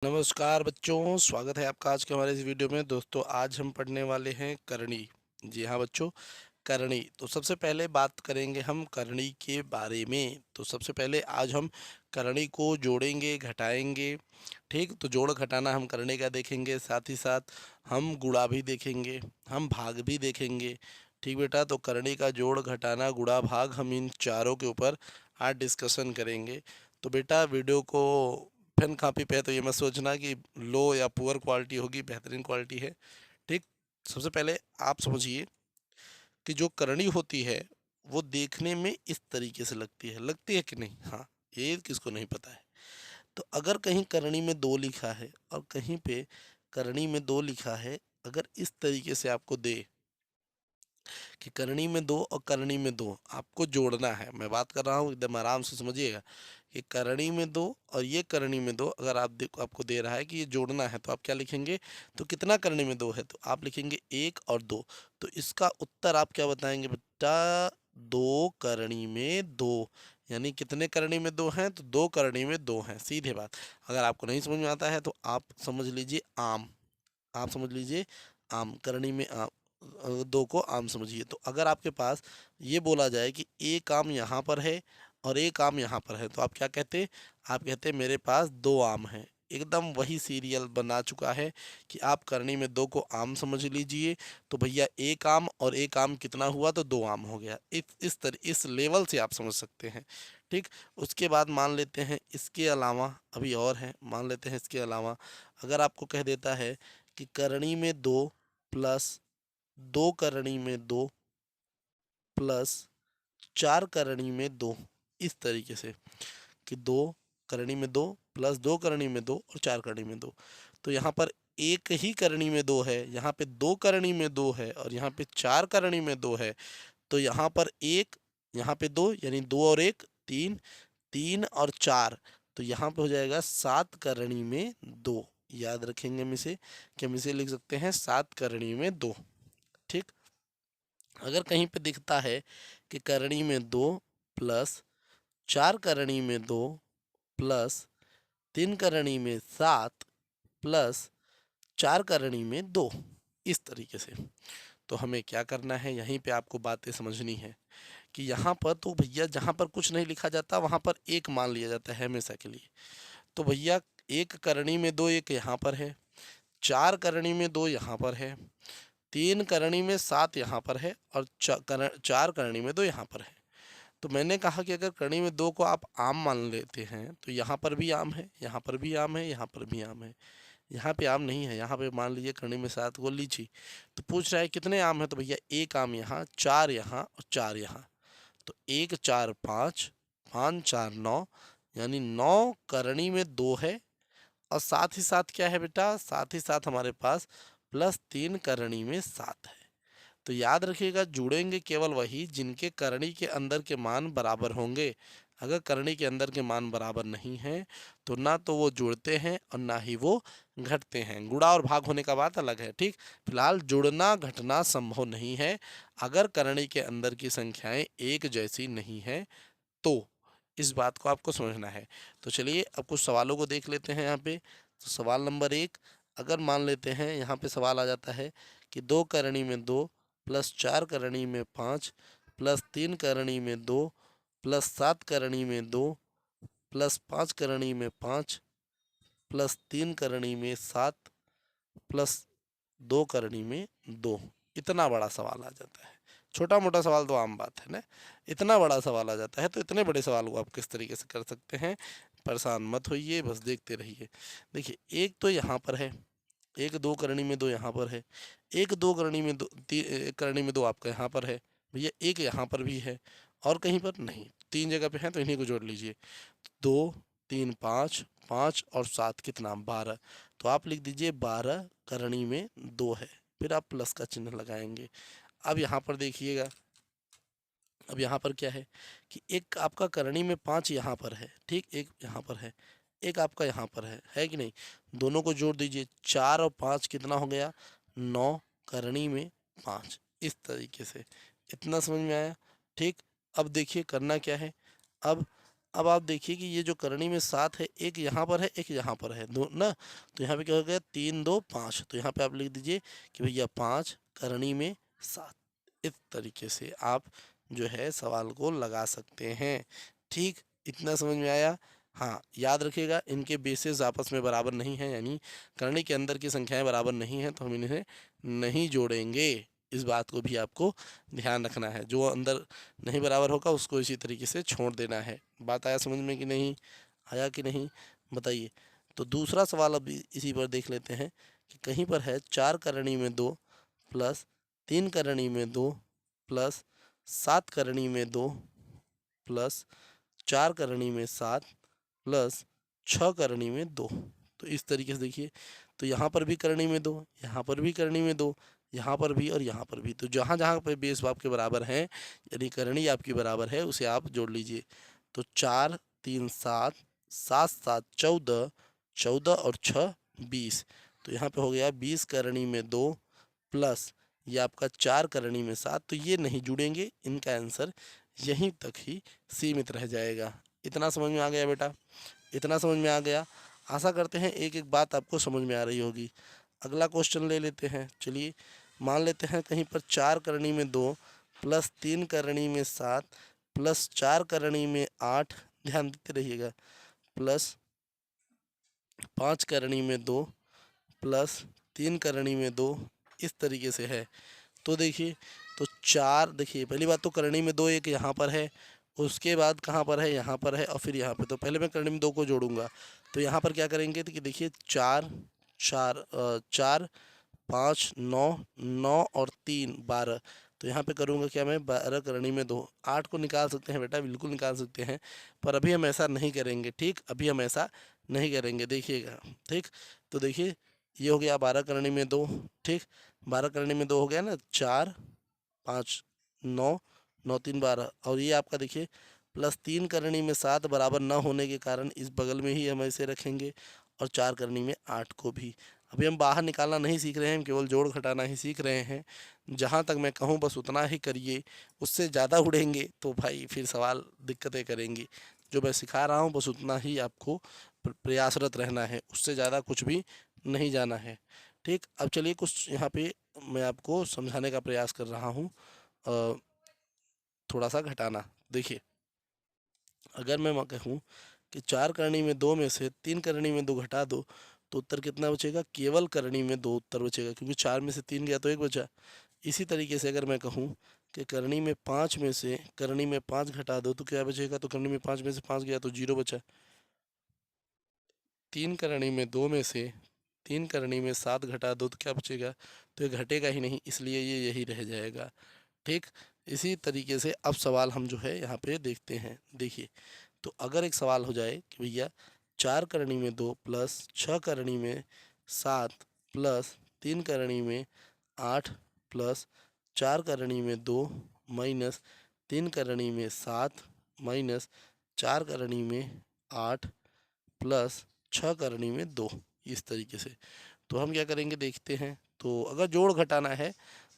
नमस्कार बच्चों, स्वागत है आपका आज के हमारे इस वीडियो में। दोस्तों आज हम पढ़ने वाले हैं करणी। जी हाँ बच्चों, करणी। तो सबसे पहले बात करेंगे हम करणी के बारे में। तो सबसे पहले आज हम करणी को जोड़ेंगे, घटाएंगे। ठीक, तो जोड़ घटाना हम करणी का देखेंगे, साथ ही साथ हम गुणा भी देखेंगे, हम भाग भी देखेंगे। ठीक बेटा, तो करणी का जोड़ घटाना गुणा भाग हम इन चारों के ऊपर आज डिस्कशन करेंगे। तो बेटा वीडियो को पेन कापी पे है तो ये मत सोचना कि लो या पुअर क्वालिटी होगी, बेहतरीन क्वालिटी है। ठीक, सबसे पहले आप समझिए कि जो करनी होती है वो देखने में इस तरीके से लगती है कि नहीं? हाँ, ये किसको नहीं पता है। तो अगर कहीं करनी में दो लिखा है और कहीं पे करनी में दो लिखा है, अगर इस तरीके से आपको दे कि करनी में दो और करनी में दो आपको जोड़ना है, मैं बात कर रहा हूँ, एकदम आराम से समझिएगा कि करनी में दो और ये करनी में दो अगर आपको दे रहा है कि ये जोड़ना है, तो आप क्या लिखेंगे? तो कितना करनी में दो है तो आप लिखेंगे एक और दो। तो इसका उत्तर आप क्या बताएंगे बेटा? दो करनी में दो। यानी कितने करनी में दो हैं? तो दो करनी में दो हैं, सीधे बात। अगर आपको नहीं समझ में आता है तो आप समझ लीजिए आम। आप समझ लीजिए आम, करनी में आम। दो को आम समझिए। तो अगर आपके पास ये बोला जाए कि एक आम यहाँ पर है और एक आम यहाँ पर है, तो आप क्या कहते? आप कहते मेरे पास दो आम हैं। एकदम वही सीरियल बना चुका है कि आप करनी में दो को आम समझ लीजिए। तो भैया एक आम और एक आम कितना हुआ? तो दो आम हो गया। इस लेवल से आप समझ सकते हैं। ठीक, उसके बाद मान लेते हैं इसके अलावा अभी और है, मान लेते हैं इसके अलावा अगर आपको कह देता है कि करनी में दो प्लस दो करनी में दो प्लस चार करनी में दो, इस तरीके से कि दो करनी में दो प्लस दो करनी में दो और चार करनी में दो। तो यहाँ पर एक ही करनी में दो है, यहाँ पे दो करनी में दो है और यहाँ पे चार करनी में दो है। तो यहाँ पर एक, यहाँ पे दो, यानी दो और एक तीन, तीन और चार, तो यहाँ पे हो जाएगा सात करनी में दो। याद रखेंगे हम इसे कि हम इसे लिख सकते हैं सात करनी में दो। ठीक, अगर कहीं पे दिखता है कि करनी में दो प्लस चार करनी में दो प्लस तीन करनी में सात प्लस चार करनी में दो, इस तरीके से, तो हमें क्या करना है? यहीं पे आपको बातें समझनी है कि यहाँ पर तो भैया जहाँ पर कुछ नहीं लिखा जाता वहाँ पर एक मान लिया जाता है हमेशा के लिए। तो भैया एक करनी में दो एक यहाँ पर है, चार करनी में दो यहाँ पर है, तीन करनी में सात यहाँ पर है और चार करनी में दो यहाँ पर है। तो मैंने कहा कि अगर करनी में दो को आप आम मान लेते हैं तो यहाँ पर भी आम है, यहाँ पर भी आम है, यहाँ पर भी आम है। यहाँ पे आम नहीं है, यहाँ पे मान लीजिए करनी में सात को लीची। तो पूछ रहा है कितने आम है? तो भैया एक आम यहाँ, चार यहाँ और चार यहाँ। तो एक चार पाँच, पाँच चार नौ, यानी नौ करनी में दो है। और साथ ही साथ क्या है बेटा? साथ ही साथ हमारे पास प्लस तीन करनी में सात है। तो याद रखिएगा, जुड़ेंगे केवल वही जिनके करनी के अंदर के मान बराबर होंगे। अगर करनी के अंदर के मान बराबर नहीं हैं तो ना तो वो जुड़ते हैं और ना ही वो घटते हैं। गुणा और भाग होने का बात अलग है। ठीक, फिलहाल जुड़ना घटना संभव नहीं है अगर करनी के अंदर की संख्याएं एक जैसी नहीं है तो। इस बात को आपको समझना है। तो चलिए अब कुछ सवालों को देख लेते हैं यहाँ पे। तो सवाल नंबर एक, अगर मान लेते हैं यहाँ पे सवाल आ जाता है कि दो करनी में दो प्लस चार करनी में पाँच प्लस तीन करनी में दो प्लस सात करनी में दो प्लस पाँच करनी में पाँच प्लस तीन करनी में सात प्लस दो करनी में दो, इतना बड़ा सवाल आ जाता है। छोटा मोटा सवाल तो आम बात है ना, इतना बड़ा सवाल आ जाता है। तो इतने बड़े सवाल को आप किस तरीके से कर सकते हैं? परेशान मत होइए, बस देखते रहिए। देखिए एक तो यहाँ पर है, एक दो करनी में दो यहाँ पर है, एक दो करनी में दो करनी में दो आपका यहाँ पर है। भैया एक यहाँ पर भी है और कहीं पर नहीं, तीन जगह पे है, तो इन्हीं को जोड़ लीजिए। दो तीन पाँच, पाँच और सात कितना? 12। तो आप लिख दीजिए 12 करनी में दो है, फिर आप प्लस का चिन्ह लगाएंगे। अब यहाँ पर देखिएगा, अब यहाँ पर क्या है कि एक आपका करनी में पाँच यहाँ पर है, ठीक, एक यहाँ पर है, एक आपका यहाँ पर है कि नहीं? दोनों को जोड़ दीजिए, चार और पाँच कितना हो गया? 9 करनी में पाँच, इस तरीके से। इतना समझ में आया? ठीक, अब देखिए करना क्या है। अब अब आप देखिए कि ये जो करनी में 7 है, एक यहाँ पर है, एक यहाँ पर है, दो ना। तो यहाँ पे क्या हो गया, 3 2 5। तो यहाँ पे आप लिख दीजिए कि भैया 5 करनी में 7। इस तरीके से आप जो है सवाल को लगा सकते हैं। ठीक, इतना समझ में आया। हाँ, याद रखिएगा इनके बेसेस आपस में बराबर नहीं हैं, यानी करनी के अंदर की संख्याएं बराबर नहीं हैं, तो हम इन्हें नहीं जोड़ेंगे। इस बात को भी आपको ध्यान रखना है। जो अंदर नहीं बराबर होगा उसको इसी तरीके से छोड़ देना है। बात आया समझ में कि नहीं आया कि नहीं, बताइए। तो दूसरा सवाल अब इसी पर देख लेते हैं कि कहीं पर है 4 करनी में 2 प्लस 3 करनी में 2 प्लस 7 करनी में 2 प्लस 4 करनी में 7 प्लस 6 करनी में 2। तो इस तरीके से देखिए, तो यहाँ पर भी करनी में 2, यहाँ पर भी करनी में 2, यहाँ पर भी और यहाँ पर भी। तो जहाँ जहाँ पे बेस आपके बराबर हैं, यानी करनी आपकी बराबर है, उसे आप जोड़ लीजिए। तो 4 3 7, 7 7 14, 14 और 6 20। तो यहाँ पे हो गया 20 करनी में 2 प्लस ये आपका 4 करनी में 7। तो ये नहीं जुड़ेंगे, इनका आंसर यहीं तक ही सीमित रह जाएगा। इतना समझ में आ गया बेटा, इतना समझ में आ गया। आशा करते हैं एक एक बात आपको समझ में आ रही होगी। अगला क्वेश्चन ले लेते हैं। चलिए, मान लेते हैं कहीं पर 4 करनी में 2 प्लस 3 करनी में 7 प्लस 4 करनी में 8, ध्यान देते रहिएगा, प्लस 5 करनी में 2 प्लस 3 करनी में 2, इस तरीके से है। तो देखिए, तो 4, देखिए पहली बात तो करनी में 2 एक यहाँ पर है, उसके बाद कहाँ पर है, यहाँ पर है, और फिर यहाँ पे। तो पहले मैं करनी में 2 को जोड़ूंगा। तो यहाँ पर क्या करेंगे, तो कि देखिए 4 4 4 5 9 9 और 3 12। तो यहाँ पे करूँगा क्या मैं, 12 करनी में 2, 8 को निकाल सकते हैं बेटा, बिल्कुल निकाल सकते हैं, पर अभी हम ऐसा नहीं करेंगे। ठीक, अभी हम ऐसा नहीं करेंगे, देखिएगा। ठीक, तो देखिए ये हो गया 12 करनी में 2। ठीक, 12 करनी में 2 हो गया ना, 4 5 9 9 3 12, और ये आपका देखिए प्लस 3 करनी में 7 बराबर न होने के कारण इस बगल में ही हम ऐसे रखेंगे, और 4 करनी में 8 को भी। अभी हम बाहर निकालना नहीं सीख रहे हैं, हम केवल जोड़ घटाना ही सीख रहे हैं। जहाँ तक मैं कहूँ बस उतना ही करिए, उससे ज़्यादा उड़ेंगे तो भाई फिर सवाल दिक्कतें करेंगी। जो मैं सिखा रहा हूँ बस उतना ही आपको प्रयासरत रहना है, उससे ज़्यादा कुछ भी नहीं जाना है। ठीक, अब चलिए कुछ यहाँ पे मैं आपको समझाने का प्रयास कर रहा हूँ, थोड़ा सा घटाना। देखिए, अगर मैं कहूँ कि 4 करनी में 2 में से 3 करनी में 2 घटा दो, तो उत्तर कितना बचेगा, केवल करनी में 2 उत्तर बचेगा, क्योंकि 4 में से 3 गया तो 1 बचा। इसी तरीके से अगर मैं कहूँ कि करनी में 5 में से करनी में 5 घटा दो तो क्या बचेगा, तो करनी में 5 में से 5 गया तो 0 बचा। 3 करनी में 2 में से 3 करनी में 7 घटा दो तो क्या बचेगा, तो ये घटेगा ही नहीं, इसलिए ये यही रह जाएगा। ठीक, इसी तरीके से अब सवाल हम जो है यहाँ पे देखते हैं। देखिए, तो अगर एक सवाल हो जाए कि भैया 4 करनी में 2 प्लस 6 करनी में 7 प्लस 3 करनी में 8 प्लस 4 करनी में 2 माइनस 3 करनी में 7 माइनस 4 करनी में 8 प्लस 6 करनी में 2, इस तरीके से। तो हम क्या करेंगे देखते हैं। तो अगर जोड़ घटाना है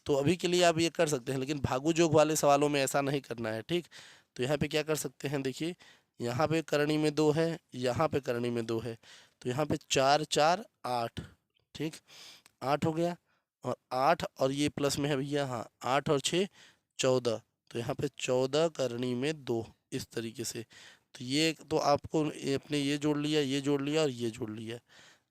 तो अभी के लिए आप ये कर सकते हैं, लेकिन भागू जोग वाले सवालों में ऐसा नहीं करना है। ठीक, तो यहाँ पे क्या कर सकते हैं, देखिए यहाँ पे करनी में 2 है, यहाँ पे करनी में 2 है, तो यहाँ पे 4 4 8। ठीक, 8 हो गया, और 8 और ये प्लस में है भैया, हाँ 8 और 6 14। तो यहाँ पे 14 करनी में 2, इस तरीके से। तो ये तो आपको अपने ये जोड़ लिया, ये जोड़ लिया और ये जोड़ लिया।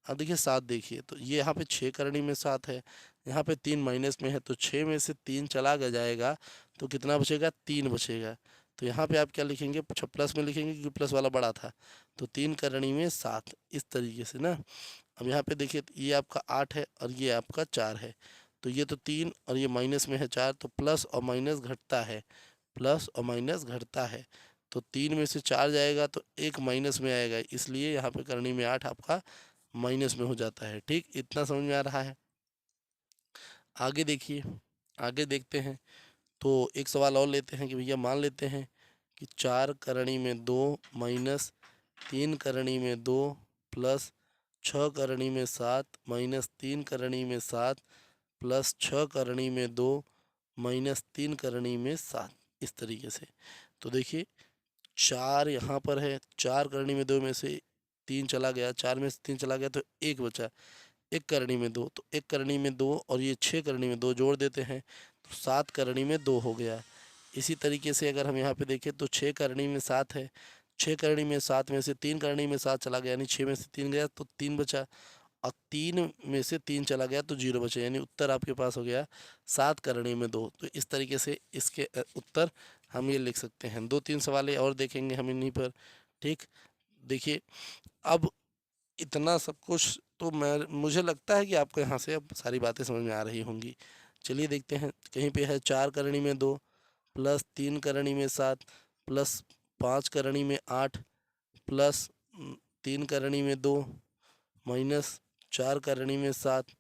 अब देखिए 7, देखिए तो ये यहाँ पे 6 करनी में 7 है, यहाँ पे 3 माइनस में है, तो 6 में से 3 चला गया जाएगा, तो कितना बचेगा, 3 बचेगा। तो यहाँ पे आप क्या लिखेंगे, प्लस में लिखेंगे क्योंकि प्लस वाला बड़ा था। तो 3 करनी में 7, इस तरीके से ना। अब यहाँ पे देखिए ये आपका 8 है और ये आपका 4 है, तो ये तो 3 और ये माइनस में है 4, तो प्लस और माइनस घटता है, प्लस और माइनस घटता है। तो 3 में से 4 जाएगा तो 1 माइनस में आएगा, इसलिए यहाँ पे करनी में 8 आपका माइनस में हो जाता है। ठीक, इतना समझ में आ रहा है। आगे देखिए, आगे देखते हैं। तो एक सवाल और लेते हैं कि भैया मान लेते हैं कि 4 करनी में 2 माइनस 3 करनी में 2 प्लस 6 करनी में 7 माइनस 3 करनी में 7 प्लस 6 करनी में 2 माइनस 3 करनी में 7, इस तरीके से। तो देखिए 4 यहाँ पर है, 4 करनी में 2 में से 3 चला गया, 4 में से 3 चला गया तो 1 बचा, 1 करनी में 2, तो 1 करनी में 2 और ये 6 करनी में 2 जोड़ देते हैं तो 7 करनी में 2 हो गया। इसी तरीके से अगर हम यहाँ पे देखें तो 6 करनी में 7 है, 6 करनी में 7 में से 3 करनी में 7 चला गया, यानी 6 में से 3 गया तो 3 बचा, और 3 में से 3 चला गया तो 0 बचा, यानी उत्तर आपके पास हो गया 7 करनी में 2। तो इस तरीके से इसके उत्तर हम ये लिख सकते हैं। 2-3 सवाल और देखेंगे हम इन्हीं पर, ठीक। देखिए अब इतना सब कुछ तो मुझे लगता है कि आपको यहाँ से अब सारी बातें समझ में आ रही होंगी। चलिए देखते हैं, कहीं पे है 4 करनी में 2 प्लस 3 करनी में 7 प्लस 5 करनी में 8 प्लस 3 करनी में 2 माइनस 4 करनी में 7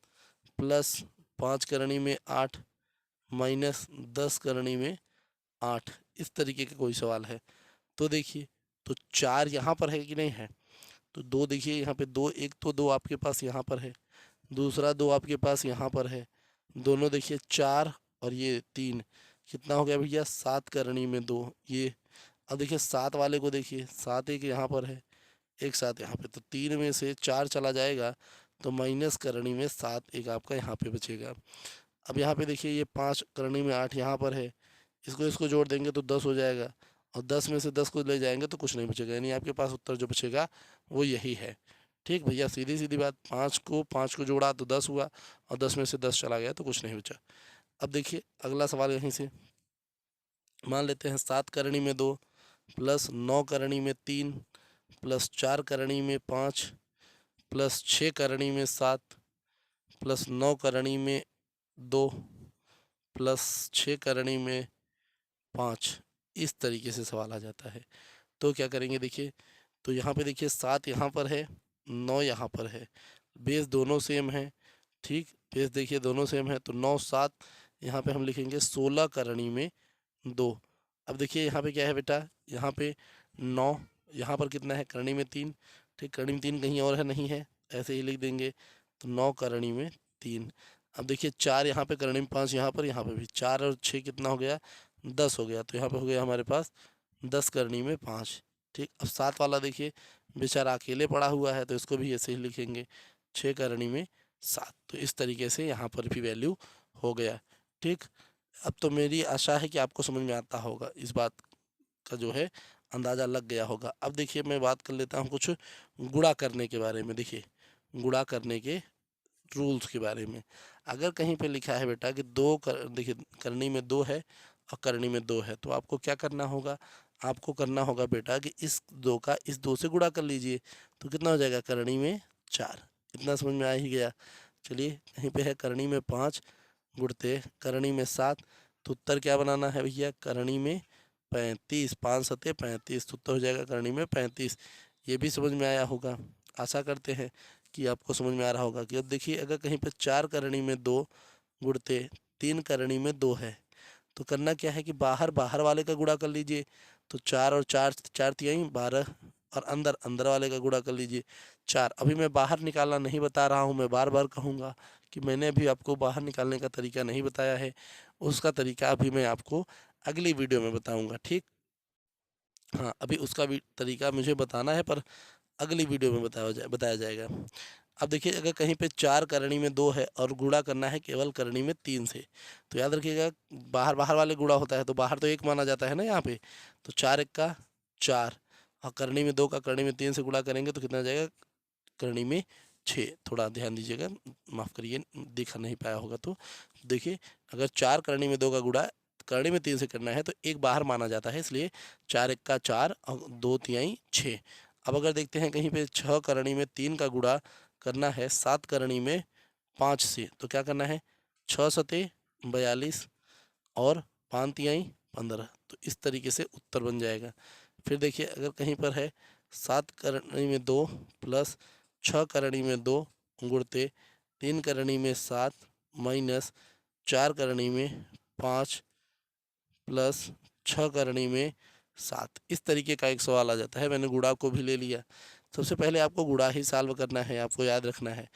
प्लस 5 करनी में 8 माइनस 10 करनी में 8। इस तरीके का कोई सवाल है तो देखिए, तो 4 यहाँ पर है कि नहीं है, तो 2 देखिए यहाँ पे 2, एक तो 2 आपके पास यहाँ पर है, दूसरा 2 आपके पास यहाँ पर है, दोनों देखिए 4 और ये 3, कितना हो गया भैया 7 करनी में 2 ये। अब देखिए 7 वाले को देखिए, 7 एक यहाँ पर है, एक 7 यहाँ पे, तो 3 में से 4 चला जाएगा तो माइनस करनी में 7 एक आपका यहाँ पे बचेगा। अब यहाँ पे देखिए ये 5 करनी में 8 यहाँ पर है, इसको इसको जोड़ देंगे तो 10 हो जाएगा, और 10 में से 10 को ले जाएंगे तो कुछ नहीं बचेगा, यानी आपके पास उत्तर जो बचेगा वो यही है। ठीक भैया, सीधी सीधी बात, 5 को जोड़ा तो 10 हुआ, और 10 में से 10 चला गया तो कुछ नहीं बचा। अब देखिए अगला सवाल यहीं से मान लेते हैं, 7 करनी में 2 प्लस 9 करनी में 3 प्लस 4 करनी में 5 प्लस 6 करनी में 7 प्लस 9 करनी में 2 प्लस 6 करनी में 5। इस तरीके से सवाल आ जाता है। तो क्या करेंगे देखिए, तो यहाँ पे देखिए 7 यहाँ पर है, 9 यहाँ पर है, बेस दोनों सेम है, ठीक, बेस देखिए दोनों सेम है, तो 9 7 यहाँ पे हम लिखेंगे 16 करनी में 2। अब देखिए यहाँ पे क्या है बेटा, यहाँ पे 9, यहाँ पर कितना है करनी में 3, ठीक, करनी में 3 कहीं और है नहीं है, ऐसे ही लिख देंगे, तो 9 करनी में 3। अब देखिए 4 यहाँ पे करनी में 5, यहाँ पर भी 4 और 6 कितना हो गया 10 हो गया, तो यहाँ पे हो गया हमारे पास 10 करनी में 5। ठीक, अब 7 वाला देखिए बेचारा अकेले पड़ा हुआ है तो इसको भी ऐसे ही लिखेंगे 6 करनी में 7। तो इस तरीके से यहाँ पर भी वैल्यू हो गया। ठीक, अब तो मेरी आशा है कि आपको समझ में आता होगा, इस बात का जो है अंदाज़ा लग गया होगा। अब देखिए मैं बात कर लेता हूँ कुछ गुणा करने के बारे में। देखिए गुणा करने के रूल्स के बारे में, अगर कहीं पे लिखा है बेटा कि देखिए करनी में 2 है और करनी में 2 है, तो आपको क्या करना होगा, आपको करना होगा बेटा कि इस 2 का इस 2 से गुणा कर लीजिए, तो कितना हो जाएगा करनी में 4। इतना समझ में आ ही गया। चलिए कहीं पे है करनी में 5 गुणते करनी में 7, तो उत्तर क्या बनाना है भैया, करनी में 35, 5 सते 35, तो उत्तर हो जाएगा करनी में 35। ये भी समझ में आया होगा, आशा करते हैं कि आपको समझ में आ रहा होगा। कि अब देखिए अगर कहीं पे 4 करनी में 2 गुणते 3 करनी में 2 है, तो करना क्या है कि बाहर बाहर वाले का गुणा कर लीजिए, तो 4 और 4 4 तिहाई 12, और अंदर अंदर वाले का गुणा कर लीजिए 4। अभी मैं बाहर निकालना नहीं बता रहा हूँ, मैं बार बार कहूँगा कि मैंने अभी आपको बाहर निकालने का तरीका नहीं बताया है, उसका तरीका अभी मैं आपको अगली वीडियो में बताऊँगा। ठीक, हाँ अभी उसका भी तरीका मुझे बताना है, पर अगली वीडियो में बताया जाएगा। अब देखिए अगर कहीं पे 4 करनी में 2 है और गुणा करना है केवल करनी में 3 से, तो याद रखिएगा बाहर बाहर वाले गुणा होता है तो बाहर तो 1 माना जाता है ना यहाँ पे, तो 4 1 का 4, और करनी में 2 का करनी में 3 से गुणा करेंगे तो कितना आ जाएगा करनी में 6। थोड़ा ध्यान दीजिएगा, माफ़ करिए दिखा नहीं पाया होगा। तो देखिए अगर 4 करनी में 2 का गुणा करनी में 3 से करना है तो 1 बाहर माना जाता है, इसलिए 4 1 का 4 और 2 तिहाई 6। अब अगर देखते हैं कहीं पे 6 करनी में 3 का गुणा करना है 7 करनी में 5 से, तो क्या करना है 6 सते 42 और 5 तिहाई 15, तो इस तरीके से उत्तर बन जाएगा। फिर देखिए अगर कहीं पर है 7 करनी में 2 प्लस 6 करनी में 2 गुणते 3 करनी में 7 माइनस 4 करनी में 5 प्लस 6 करनी में 7, इस तरीके का एक सवाल आ जाता है। मैंने गुणा को भी ले लिया, सबसे पहले आपको गुणा ही सॉल्व करना है, आपको याद रखना है।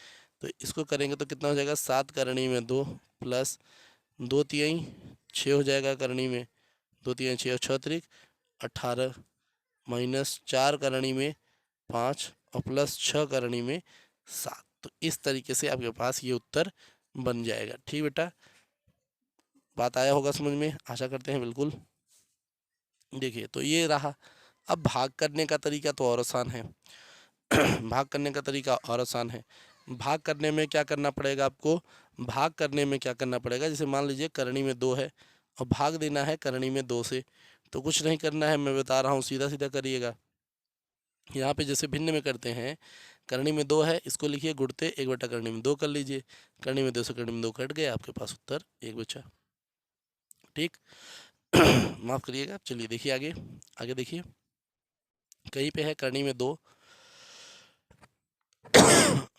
तो इसको करेंगे तो कितना हो जाएगा 7 करनी में 2 प्लस 2 तिहाई 6 हो जाएगा करनी में 2 तिहाई 6 और 6 तिरिक 18 माइनस 4 करणी में 5 और प्लस 6 करणी में 7। तो इस तरीके से आपके पास ये उत्तर बन जाएगा। ठीक बेटा, बात आया होगा समझ में, आशा करते हैं बिल्कुल। देखिए तो ये रहा। अब भाग करने का तरीका तो और आसान है। भाग करने का तरीका और आसान है। भाग करने में क्या करना पड़ेगा आपको? भाग करने में क्या करना पड़ेगा, जैसे मान लीजिए करणी में 2 है और भाग देना है करणी में 2 से। तो कुछ नहीं करना है, मैं बता रहा हूँ, सीधा सीधा करिएगा। यहाँ पे जैसे भिन्न में करते हैं, करणी में 2 है, इसको लिखिए गुणते 1 करणी में 2 कर लीजिए। करणी में 2 से करणी में 2 कट गया, आपके पास उत्तर 1 बचा। ठीक। माफ़ करिएगा, चलिए देखिए आगे। आगे देखिए, कहीं पे है करणी में 2,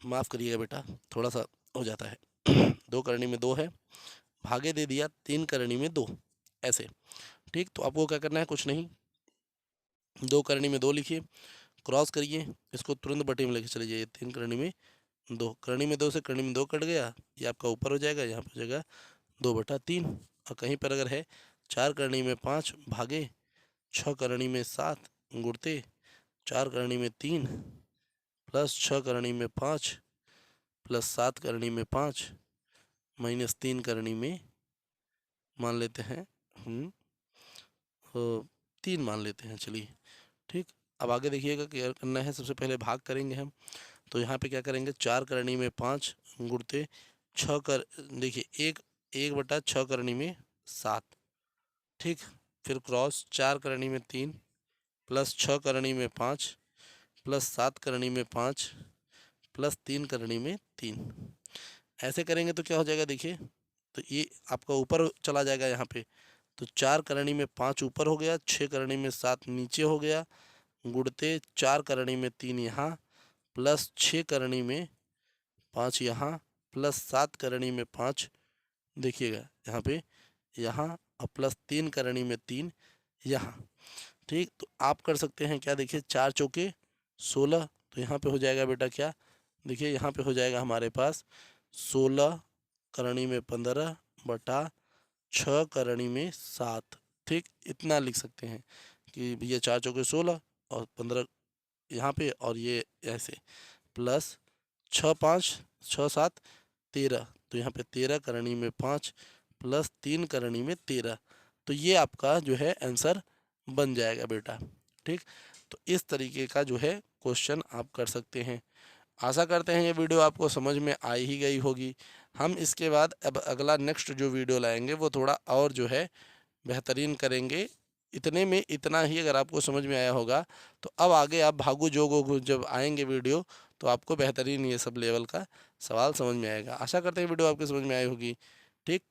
माफ़ करिएगा बेटा, थोड़ा सा हो जाता है। 2 करणी में 2 है, भागे दे दिया 3 करणी में 2, ऐसे। ठीक, तो आपको क्या करना है? कुछ नहीं, 2 करणी में 2 लिखिए, क्रॉस करिए, इसको तुरंत बटे में लेके चले जाइए। 3 करणी में 2, करणी में 2 से करणी में 2 कट गया, ये आपका ऊपर हो जाएगा, यहाँ पर हो जाएगा 2/3। और कहीं पर अगर है 4 करणी में 5 भागे 6 करणी में 7 गुणते 4 करणी में 3 प्लस 6 करणी में 5 प्लस 7 करणी में 5 माइनस 3 करणी में मान लेते हैं हम 3 मान लेते हैं, चलिए। ठीक, अब आगे देखिएगा क्या करना है। सबसे पहले भाग करेंगे हम, तो यहाँ पे क्या करेंगे? 4 करणी में 5 गुणते 6 कर, देखिए 1/6 करणी में 7। ठीक, फिर क्रॉस 4 करणी में 3 प्लस 6 करणी में 5 प्लस 7 करणी में 5 प्लस 3 करणी में 3। ऐसे करेंगे तो क्या हो जाएगा? देखिए तो ये आपका ऊपर चला जाएगा यहाँ पे, तो 4 करणी में 5 ऊपर हो गया, 6 करणी में 7 नीचे हो गया, गुणते 4 करणी में 3 यहाँ प्लस 6 करणी में 5 यहाँ प्लस 7 करणी में 5, देखिएगा यहाँ पे, यहाँ और प्लस 3 करणी में 3 यहाँ। ठीक, तो आप कर सकते हैं क्या? देखिए 4 चौके 16, तो यहाँ पे हो जाएगा बेटा क्या? देखिए यहाँ पे हो जाएगा हमारे पास 16 करणी में 15 बटा 6 करणी में 7। ठीक, इतना लिख सकते हैं कि भैया 4 चौके 16 और 15 यहाँ पे, और ये ऐसे प्लस 6 5 6 7 13, तो यहाँ पे 13 करणी में 5 प्लस 3 करणी में 13। तो ये आपका जो है आंसर बन जाएगा बेटा। ठीक, तो इस तरीके का जो है क्वेश्चन आप कर सकते हैं। आशा करते हैं ये वीडियो आपको समझ में आ ही गई होगी। हम इसके बाद अब अगला नेक्स्ट जो वीडियो लाएंगे वो थोड़ा और जो है बेहतरीन करेंगे। इतने में इतना ही अगर आपको समझ में आया होगा तो अब आगे आप भागो जोगो जब आएंगे वीडियो तो आपको बेहतरीन ये सब लेवल का सवाल समझ में आएगा। आशा करते हैं वीडियो आपके समझ में आई होगी। ठीक।